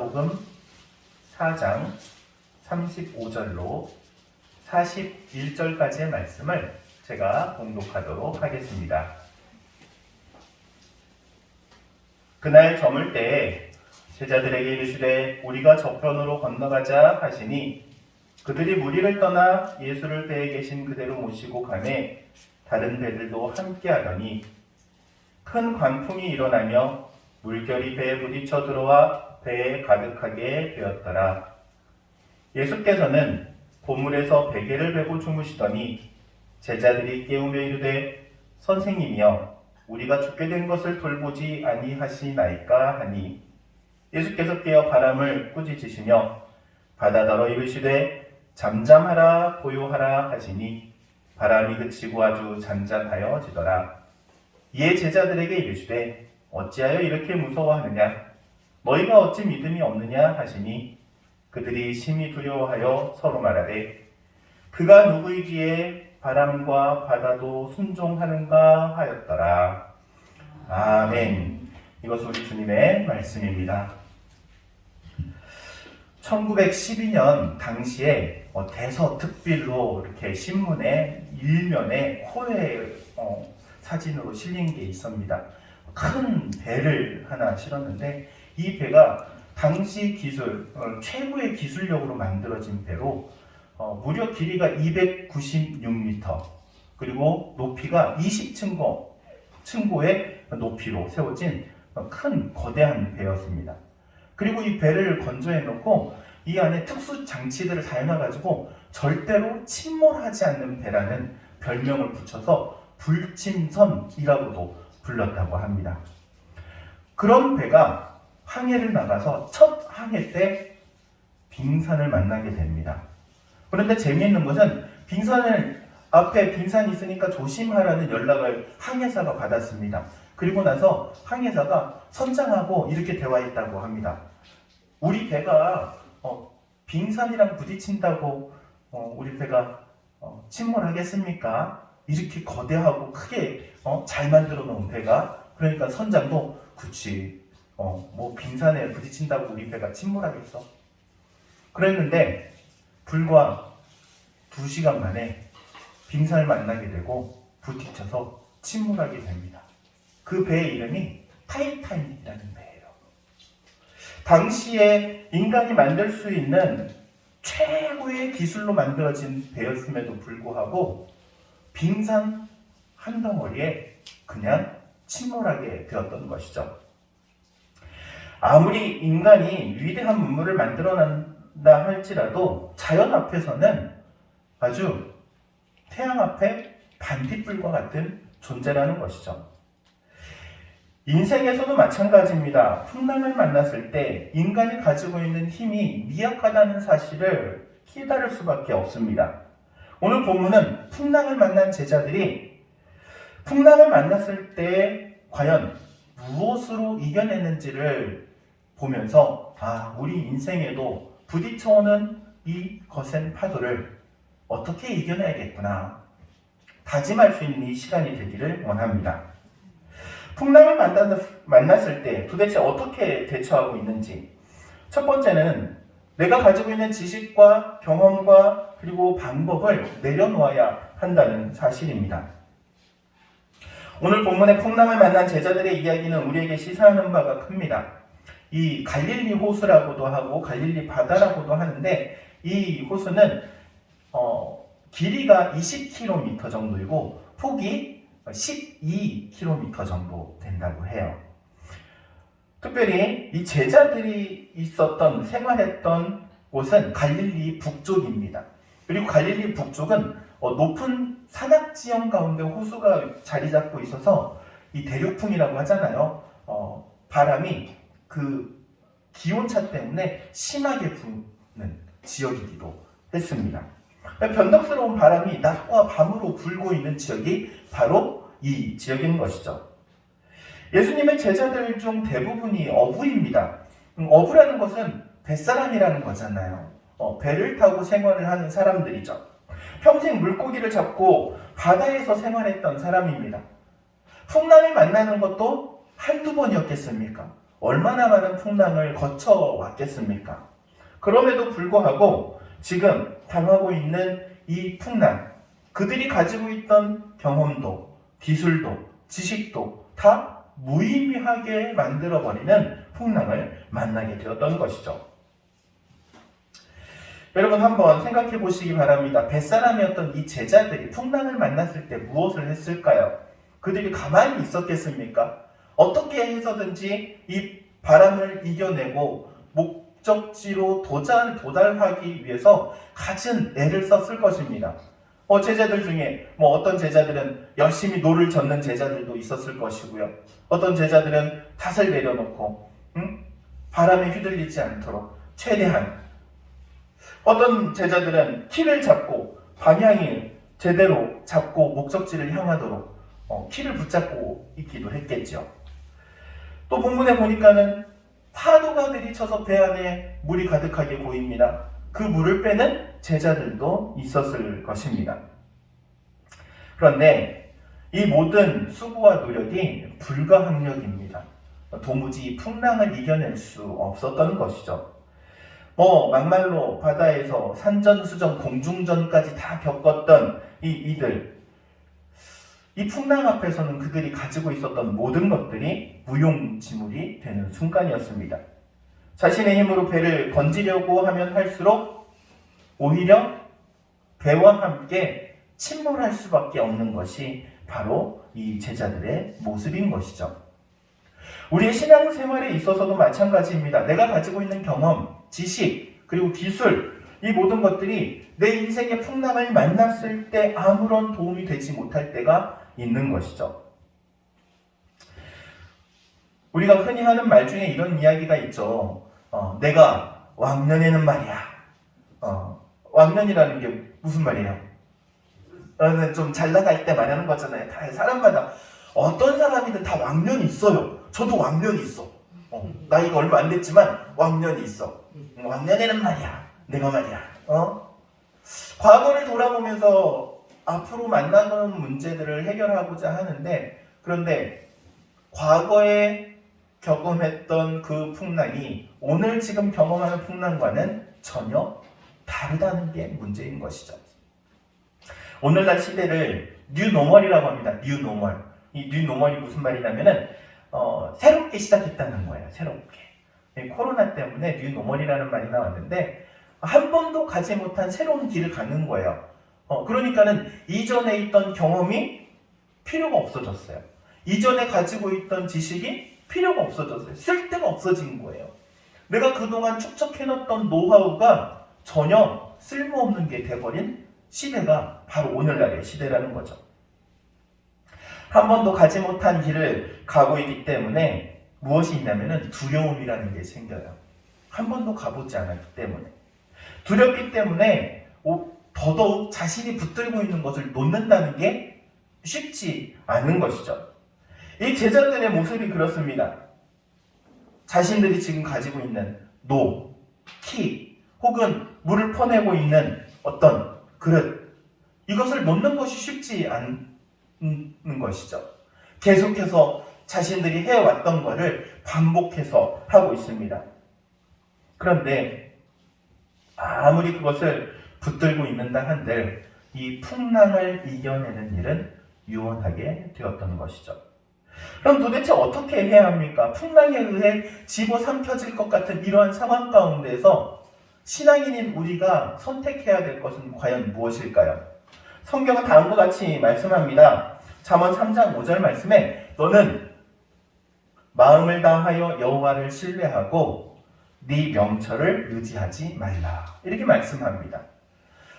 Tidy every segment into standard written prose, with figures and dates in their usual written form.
마가복음 4장 35절로 41절까지의 말씀을 제가 봉독하도록 하겠습니다. 그날 저물 때에 제자들에게 이르시되 우리가 저편으로 건너가자 하시니 그들이 무리를 떠나 예수를 배에 계신 그대로 모시고 가매 다른 배들도 함께하더니 큰 광풍이 일어나며 물결이 배에 부딪혀 들어와 배에 가득하게 되었더라. 예수께서는 보물에서 베개를 베고 주무시더니 제자들이 깨우며 이르되 선생님이여 우리가 죽게 된 것을 돌보지 아니하시나이까 하니 예수께서 깨어 바람을 꾸짖으시며 바다더러 이르시되 잠잠하라 고요하라 하시니 바람이 그치고 아주 잔잔하여지더라. 이에 제자들에게 이르시되 어찌하여 이렇게 무서워하느냐 너희가 어찌 믿음이 없느냐 하시니 그들이 심히 두려워하여 서로 말하되 그가 누구이기에 바람과 바다도 순종하는가 하였더라. 아멘. 이것은 우리 주님의 말씀입니다. 1912년 당시에 대서특필로 이렇게 신문에 일면에 코에 사진으로 실린 게 있습니다. 큰 배를 하나 실었는데 이 배가 당시 기술, 최고의 기술력으로 만들어진 배로 무려 길이가 296m 그리고 높이가 20층고의 높이로 세워진 큰 거대한 배였습니다. 그리고 이 배를 건조해 놓고 이 안에 특수 장치들을 다 해놔가지고 절대로 침몰하지 않는 배라는 별명을 붙여서 불침선이라고도 불렀다고 합니다. 그런 배가 항해를 나가서 첫 항해 때 빙산을 만나게 됩니다. 그런데 재미있는 것은 앞에 빙산이 있으니까 조심하라는 연락을 항해사가 받았습니다. 그리고 나서 항해사가 선장하고 이렇게 대화했다고 합니다. 우리 배가 빙산이랑 부딪힌다고 우리 배가 침몰하겠습니까? 이렇게 거대하고 크게 잘 만들어 놓은 배가. 그러니까 선장도 그치 뭐 빙산에 부딪힌다고 우리 배가 침몰하겠어? 그랬는데 불과 2시간 만에 빙산을 만나게 되고 부딪혀서 침몰하게 됩니다. 그 배의 이름이 타이타닉이라는 배예요. 당시에 인간이 만들 수 있는 최고의 기술로 만들어진 배였음에도 불구하고 빙산 한 덩어리에 그냥 침몰하게 되었던 것이죠. 아무리 인간이 위대한 문물을 만들어낸다 할지라도 자연 앞에서는 아주 태양 앞에 반딧불과 같은 존재라는 것이죠. 인생에서도 마찬가지입니다. 풍랑을 만났을 때 인간이 가지고 있는 힘이 미약하다는 사실을 깨달을 수밖에 없습니다. 오늘 본문은 풍랑을 만난 제자들이 풍랑을 만났을 때 과연 무엇으로 이겨내는지를 보면서 우리 인생에도 부딪혀오는 이 거센 파도를 어떻게 이겨내야겠구나 다짐할 수 있는 이 시간이 되기를 원합니다. 풍랑을 만났을 때 도대체 어떻게 대처하고 있는지, 첫 번째는 내가 가지고 있는 지식과 경험과 그리고 방법을 내려놓아야 한다는 사실입니다. 오늘 본문의 풍랑을 만난 제자들의 이야기는 우리에게 시사하는 바가 큽니다. 이 갈릴리 호수라고도 하고 갈릴리 바다라고도 하는데 이 호수는 길이가 20km 정도이고 폭이 12km 정도 된다고 해요. 특별히 이 제자들이 생활했던 곳은 갈릴리 북쪽입니다. 그리고 갈릴리 북쪽은 높은 산악지형 가운데 호수가 자리 잡고 있어서 이 대륙풍이라고 하잖아요. 바람이 그 기온차 때문에 심하게 부는 지역이기도 했습니다. 변덕스러운 바람이 낮과 밤으로 불고 있는 지역이 바로 이 지역인 것이죠. 예수님의 제자들 중 대부분이 어부입니다. 어부라는 것은 뱃사람이라는 거잖아요. 배를 타고 생활을 하는 사람들이죠. 평생 물고기를 잡고 바다에서 생활했던 사람입니다. 풍랑을 만나는 것도 한두 번이었겠습니까? 얼마나 많은 풍랑을 거쳐왔겠습니까? 그럼에도 불구하고 지금 당하고 있는 이 풍랑, 그들이 가지고 있던 경험도, 기술도, 지식도 다 무의미하게 만들어버리는 풍랑을 만나게 되었던 것이죠. 여러분 한번 생각해 보시기 바랍니다. 뱃사람이었던 이 제자들이 풍랑을 만났을 때 무엇을 했을까요? 그들이 가만히 있었겠습니까? 어떻게 해서든지 이 바람을 이겨내고 목적지로 도달하기 위해서 갖은 애를 썼을 것입니다. 제자들 중에 어떤 제자들은 열심히 노를 젓는 제자들도 있었을 것이고요. 어떤 제자들은 탓을 내려놓고 바람에 휘둘리지 않도록 최대한, 어떤 제자들은 키를 잡고 방향을 제대로 잡고 목적지를 향하도록 키를 붙잡고 있기도 했겠죠. 또 본문에 보니까는 파도가 들이쳐서 배 안에 물이 가득하게 보입니다. 그 물을 빼는 제자들도 있었을 것입니다. 그런데 이 모든 수고와 노력이 불가항력입니다. 도무지 이 풍랑을 이겨낼 수 없었던 것이죠. 막말로 바다에서 산전수전 공중전까지 다 겪었던 이들, 이 풍랑 앞에서는 그들이 가지고 있었던 모든 것들이 무용지물이 되는 순간이었습니다. 자신의 힘으로 배를 건지려고 하면 할수록 오히려 배와 함께 침몰할 수밖에 없는 것이 바로 이 제자들의 모습인 것이죠. 우리의 신앙생활에 있어서도 마찬가지입니다. 내가 가지고 있는 경험, 지식, 그리고 기술, 이 모든 것들이 내 인생의 풍랑을 만났을 때 아무런 도움이 되지 못할 때가 있는 것이죠. 우리가 흔히 하는 말 중에 이런 이야기가 있죠. 내가 왕년에는 말이야. 왕년이라는 게 무슨 말이에요? 좀 잘 나갈 때 말하는 거잖아요. 다 사람마다 어떤 사람이든 다 왕년이 있어요. 저도 왕년이 있어. 나이가 얼마 안 됐지만 왕년이 있어. 왕년에는 말이야. 내가 말이야. 과거를 돌아보면서 앞으로 만나는 문제들을 해결하고자 하는데, 그런데 과거에 경험했던 그 풍랑이 오늘 지금 경험하는 풍랑과는 전혀 다르다는 게 문제인 것이죠. 오늘날 시대를 뉴노멀이라고 합니다. 뉴노멀. 이 뉴노멀이 무슨 말이냐면은 새롭게 시작했다는 거예요. 새롭게. 코로나 때문에 뉴노멀이라는 말이 나왔는데 한 번도 가지 못한 새로운 길을 가는 거예요. 그러니까는 이전에 있던 경험이 필요가 없어졌어요. 이전에 가지고 있던 지식이 필요가 없어졌어요. 쓸데가 없어진 거예요. 내가 그동안 축적해놨던 노하우가 전혀 쓸모없는 게 돼버린 시대가 바로 오늘날의 시대라는 거죠. 한 번도 가지 못한 길을 가고 있기 때문에 무엇이 있냐면은 두려움이라는 게 생겨요. 한 번도 가보지 않았기 때문에. 두렵기 때문에 더더욱 자신이 붙들고 있는 것을 놓는다는 게 쉽지 않은 것이죠. 이 제자들의 모습이 그렇습니다. 자신들이 지금 가지고 있는 노, 키, 혹은 물을 퍼내고 있는 어떤 그릇, 이것을 놓는 것이 쉽지 않은 것이죠. 계속해서 자신들이 해왔던 것을 반복해서 하고 있습니다. 그런데 아무리 그것을 붙들고 있는다 한들 이 풍랑을 이겨내는 일은 유언하게 되었던 것이죠. 그럼 도대체 어떻게 해야 합니까? 풍랑에 의해 집어삼켜질 것 같은 이러한 상황 가운데서 신앙인인 우리가 선택해야 될 것은 과연 무엇일까요? 성경은 다음과 같이 말씀합니다. 잠언 3장 5절 말씀에 너는 마음을 다하여 여호와를 신뢰하고 네 명철을 의지하지 말라. 이렇게 말씀합니다.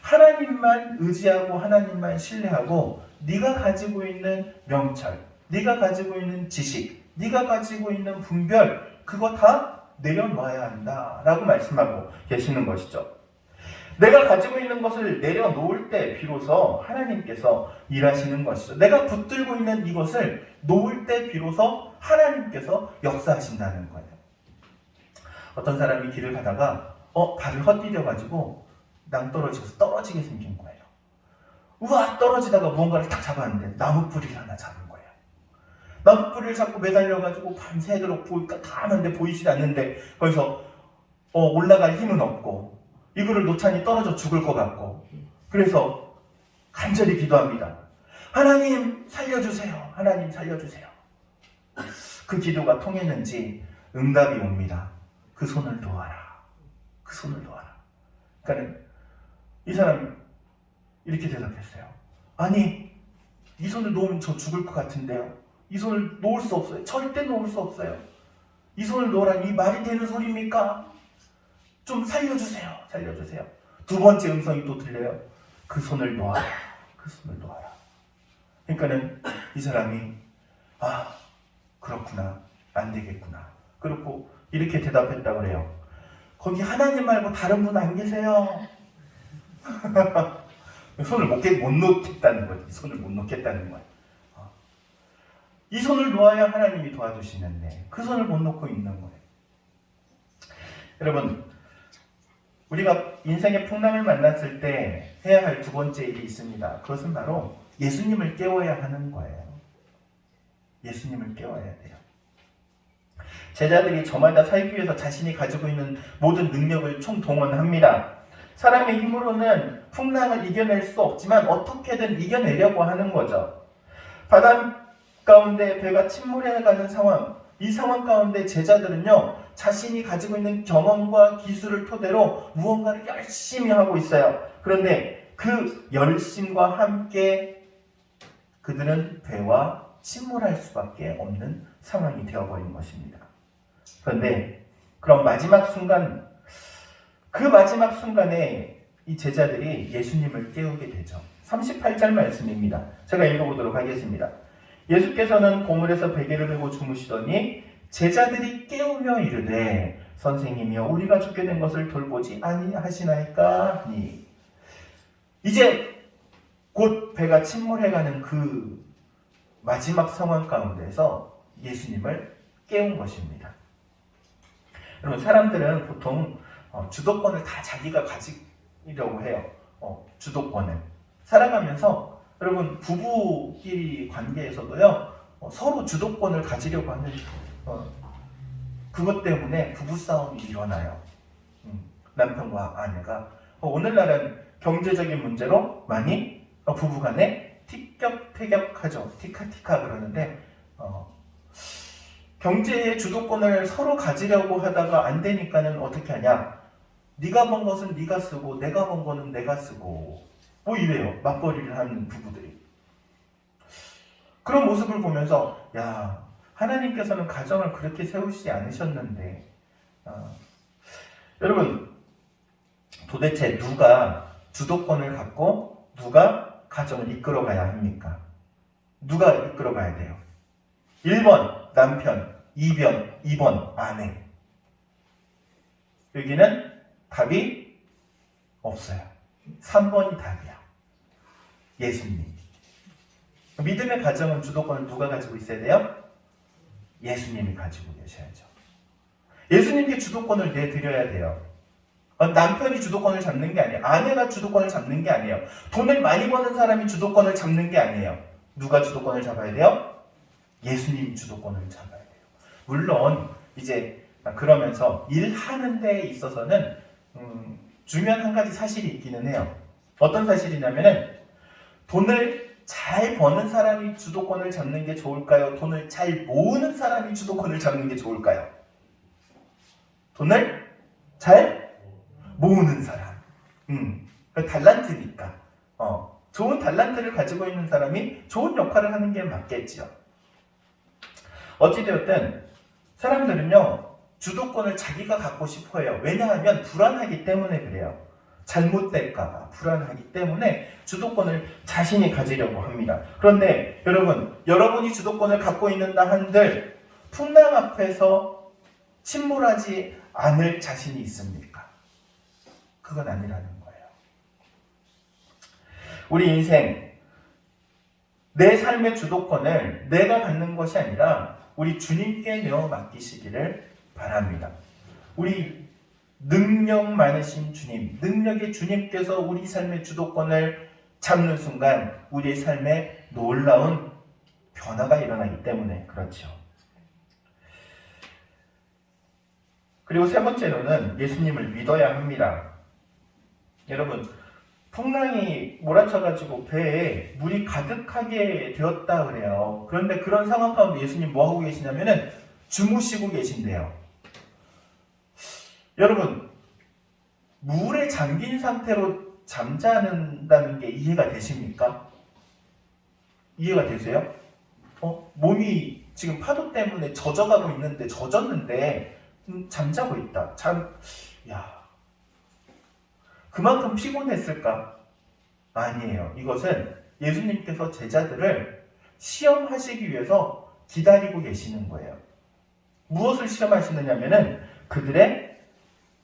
하나님만 의지하고 하나님만 신뢰하고 네가 가지고 있는 명철, 네가 가지고 있는 지식, 네가 가지고 있는 분별, 그거 다 내려놔야 한다라고 말씀하고 계시는 것이죠. 내가 가지고 있는 것을 내려놓을 때 비로소 하나님께서 일하시는 것이죠. 내가 붙들고 있는 이것을 놓을 때 비로소 하나님께서 역사하신다는 거예요. 어떤 사람이 길을 가다가 발을 헛디뎌가지고 낭떠러지에서 떨어지게 생긴 거예요. 우와, 떨어지다가 무언가를 딱 잡았는데 나무 뿌리를 하나 잡은 거예요. 나무뿌리를 잡고 매달려가지고 밤새도록 보니까 다 하는데 보이질 않는데 거기서 올라갈 힘은 없고 이거를 놓자니 떨어져 죽을 것 같고 그래서 간절히 기도합니다. 하나님 살려주세요. 하나님 살려주세요. 그 기도가 통했는지 응답이 옵니다. 그 손을 놓아라. 그 손을 놓아라. 그러니까 이 사람이 이렇게 대답했어요. 아니 이 손을 놓으면 저 죽을 것 같은데요. 이 손을 놓을 수 없어요. 절대 놓을 수 없어요. 이 손을 놓으라니 이 말이 되는 소리입니까? 좀 살려주세요. 살려주세요. 두 번째 음성이 또 들려요. 그 손을 놓아라. 그 손을 놓아라. 그러니까는 이 사람이 그렇구나. 안 되겠구나. 그렇고 이렇게 대답했다고 그래요. 거기 하나님 말고 다른 분 안 계세요? 손을 못 놓겠다는 거지. 손을 못 놓겠다는 거야. 이 손을 놓아야 하나님이 도와주시는데 그 손을 못 놓고 있는 거예요. 여러분, 우리가 인생의 풍랑을 만났을 때 해야 할 두 번째 일이 있습니다. 그것은 바로 예수님을 깨워야 하는 거예요. 예수님을 깨워야 돼요. 제자들이 저마다 살기 위해서 자신이 가지고 있는 모든 능력을 총동원합니다. 사람의 힘으로는 풍랑을 이겨낼 수 없지만 어떻게든 이겨내려고 하는 거죠. 바다 가운데 배가 침몰해가는 상황, 이 상황 가운데 제자들은요, 자신이 가지고 있는 경험과 기술을 토대로 무언가를 열심히 하고 있어요. 그런데 그 열심과 함께 그들은 배와 침몰할 수밖에 없는 상황이 되어버린 것입니다. 그런데 그럼 마지막 순간, 그 마지막 순간에 이 제자들이 예수님을 깨우게 되죠. 38절 말씀입니다. 제가 읽어보도록 하겠습니다. 예수께서는 고물에서 베개를 메고 주무시더니 제자들이 깨우며 이르되 선생님이여 우리가 죽게 된 것을 돌보지 아니하시나이까 하니 이제 곧 배가 침몰해가는 그 마지막 상황 가운데서 예수님을 깨운 것입니다. 여러분, 사람들은 보통 주도권을 다 자기가 가지려고 해요. 주도권을 살아가면서 여러분, 부부끼리 관계에서도요, 서로 주도권을 가지려고 하는 그것 때문에 부부싸움이 일어나요. 남편과 아내가 오늘날은 경제적인 문제로 많이 부부간에 티격태격하죠. 티카티카 그러는데 경제의 주도권을 서로 가지려고 하다가 안 되니까는 어떻게 하냐? 네가 번 것은 네가 쓰고 내가 번 거는 내가 쓰고 이래요. 맞벌이를 하는 부부들이. 그런 모습을 보면서 야, 하나님께서는 가정을 그렇게 세우시지 않으셨는데 여러분, 도대체 누가 주도권을 갖고 누가 가정을 이끌어가야 합니까? 누가 이끌어가야 돼요? 1번 남편, 2번 아내. 여기는 답이 없어요. 3번이 답이야. 예수님. 믿음의 가정은 주도권을 누가 가지고 있어야 돼요? 예수님이 가지고 계셔야죠. 예수님께 주도권을 내드려야 돼요. 남편이 주도권을 잡는 게 아니에요. 아내가 주도권을 잡는 게 아니에요. 돈을 많이 버는 사람이 주도권을 잡는 게 아니에요. 누가 주도권을 잡아야 돼요? 예수님이 주도권을 잡아야 돼요. 물론 이제 그러면서 일하는 데 있어서는 중요한 한 가지 사실이 있기는 해요. 어떤 사실이냐면은 돈을 잘 버는 사람이 주도권을 잡는 게 좋을까요? 돈을 잘 모으는 사람이 주도권을 잡는 게 좋을까요? 돈을 잘 모으는 사람. 그 달란트니까. 좋은 달란트를 가지고 있는 사람이 좋은 역할을 하는 게 맞겠지요. 어찌되었든 사람들은요, 주도권을 자기가 갖고 싶어 해요. 왜냐하면 불안하기 때문에 그래요. 잘못될까봐 불안하기 때문에 주도권을 자신이 가지려고 합니다. 그런데 여러분이 주도권을 갖고 있는다 한들 풍랑 앞에서 침몰하지 않을 자신이 있습니까? 그건 아니라는 거예요. 우리 인생, 내 삶의 주도권을 내가 갖는 것이 아니라 우리 주님께 내어 맡기시기를 바랍니다. 우리 능력 많으신 주님, 능력의 주님께서 우리 삶의 주도권을 잡는 순간 우리의 삶에 놀라운 변화가 일어나기 때문에 그렇죠. 그리고 세 번째로는 예수님을 믿어야 합니다. 여러분, 풍랑이 몰아쳐가지고 배에 물이 가득하게 되었다 그래요. 그런데 그런 상황 가운데 예수님 뭐 하고 계시냐면은 주무시고 계신대요. 여러분, 물에 잠긴 상태로 잠자는다는 게 이해가 되십니까? 이해가 되세요? 몸이 지금 파도 때문에 젖어가고 있는데, 젖었는데 잠자고 있다. 그만큼 피곤했을까? 아니에요. 이것은 예수님께서 제자들을 시험하시기 위해서 기다리고 계시는 거예요. 무엇을 시험하시느냐면은 그들의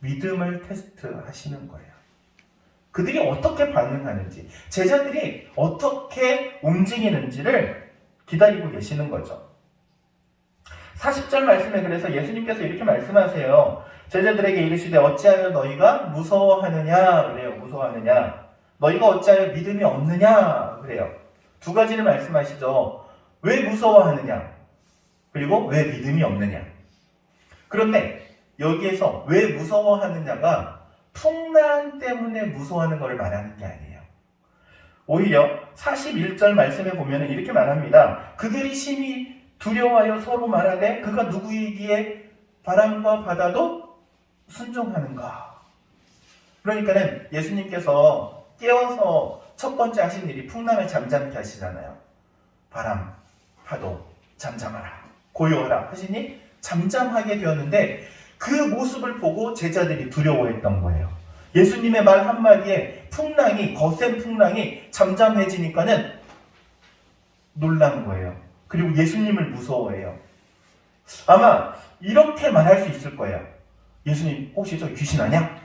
믿음을 테스트하시는 거예요. 그들이 어떻게 반응하는지, 제자들이 어떻게 움직이는지를 기다리고 계시는 거죠. 40절 말씀에 그래서 예수님께서 이렇게 말씀하세요. 제자들에게 이르시되 어찌하여 너희가 무서워하느냐 그래요. 무서워하느냐. 너희가 어찌하여 믿음이 없느냐 그래요. 두 가지를 말씀하시죠. 왜 무서워하느냐, 그리고 왜 믿음이 없느냐. 그런데 여기에서 왜 무서워하느냐가 풍랑 때문에 무서워하는 것을 말하는 게 아니에요. 오히려 41절 말씀에 보면 이렇게 말합니다. 그들이 심히 두려워하여 서로 말하되 그가 누구이기에 바람과 바다도 순종하는가. 그러니까는 예수님께서 깨워서 첫 번째 하신 일이 풍랑을 잠잠케 하시잖아요. 바람, 파도, 잠잠하라, 고요하라 하시니 잠잠하게 되었는데 그 모습을 보고 제자들이 두려워했던 거예요. 예수님의 말 한마디에 풍랑이, 거센 풍랑이 잠잠해지니까는 놀란 거예요. 그리고 예수님을 무서워해요. 아마 이렇게 말할 수 있을 거예요. 예수님 혹시 저 귀신 아냐?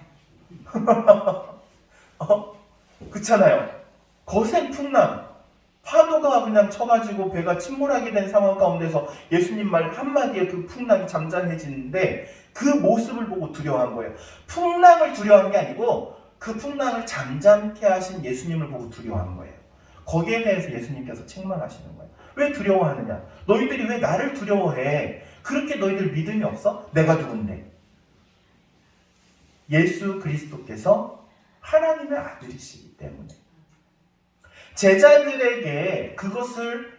그렇잖아요. 거센 풍랑, 파도가 그냥 쳐가지고 배가 침몰하게 된 상황 가운데서 예수님 말 한마디에 그 풍랑이 잠잠해지는데 그 모습을 보고 두려워한 거예요. 풍랑을 두려워한 게 아니고 그 풍랑을 잠잠케 하신 예수님을 보고 두려워한 거예요. 거기에 대해서 예수님께서 책망하시는 거예요. 왜 두려워하느냐? 너희들이 왜 나를 두려워해? 그렇게 너희들 믿음이 없어? 내가 누군데? 예수 그리스도께서 하나님의 아들이시기 때문에 제자들에게 그것을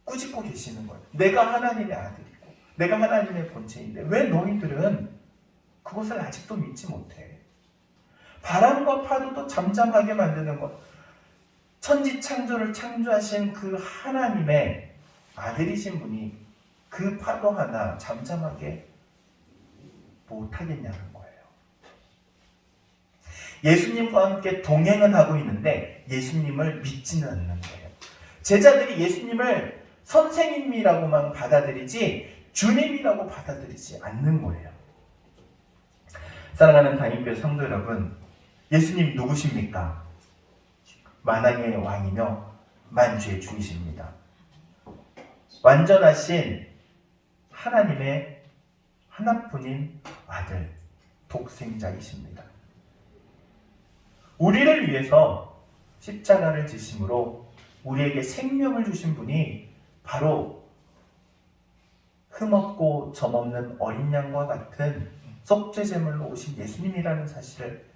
꾸짖고 계시는 거예요. 내가 하나님의 아들이고 내가 하나님의 본체인데 왜 너희들은 그것을 아직도 믿지 못해? 바람과 파도도 잠잠하게 만드는 것, 천지창조를 창조하신 그 하나님의 아들이신 분이 그 파도 하나 잠잠하게 못하겠냐는 거예요. 예수님과 함께 동행은 하고 있는데 예수님을 믿지는 않는 거예요. 제자들이 예수님을 선생님이라고만 받아들이지 주님이라고 받아들이지 않는 거예요. 사랑하는 담임교회 성도 여러분, 예수님 누구십니까? 만왕의 왕이며 만주의 주이십니다. 완전하신 하나님의 하나뿐인 아들, 독생자이십니다. 우리를 위해서 십자가를 지심으로 우리에게 생명을 주신 분이 바로 흠없고 점없는 어린 양과 같은 속죄제물로 오신 예수님이라는 사실을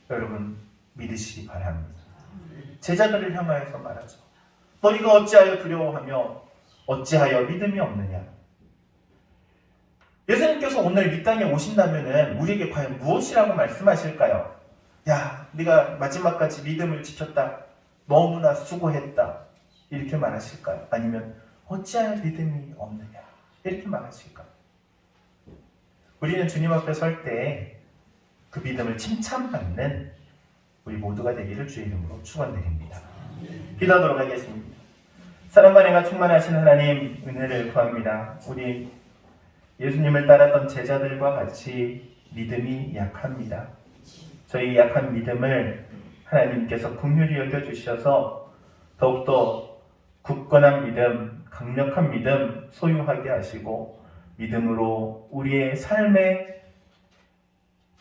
여러분 믿으시기 바랍니다. 제자들을 향하여서 말하죠. 너희가 어찌하여 두려워하며 어찌하여 믿음이 없느냐. 예수님께서 오늘 이 땅에 오신다면 우리에게 과연 무엇이라고 말씀하실까요? 야, 네가 마지막까지 믿음을 지켰다. 너무나 수고했다. 이렇게 말하실까요? 아니면 어찌하여 믿음이 없느냐. 이렇게 말하실까요? 우리는 주님 앞에 설 때 그 믿음을 칭찬받는 우리 모두가 되기를 주의 이름으로 축원드립니다. 기도하도록 하겠습니다. 사랑과 은혜가 충만하신 하나님, 은혜를 구합니다. 우리 예수님을 따랐던 제자들과 같이 믿음이 약합니다. 저희 약한 믿음을 하나님께서 긍휼히 여겨주셔서 더욱더 굳건한 믿음, 강력한 믿음 소유하게 하시고 믿음으로 우리의 삶에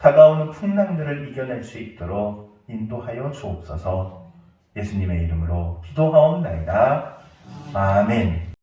다가오는 풍랑들을 이겨낼 수 있도록 인도하여 주옵소서. 예수님의 이름으로 기도하옵나이다. 아멘.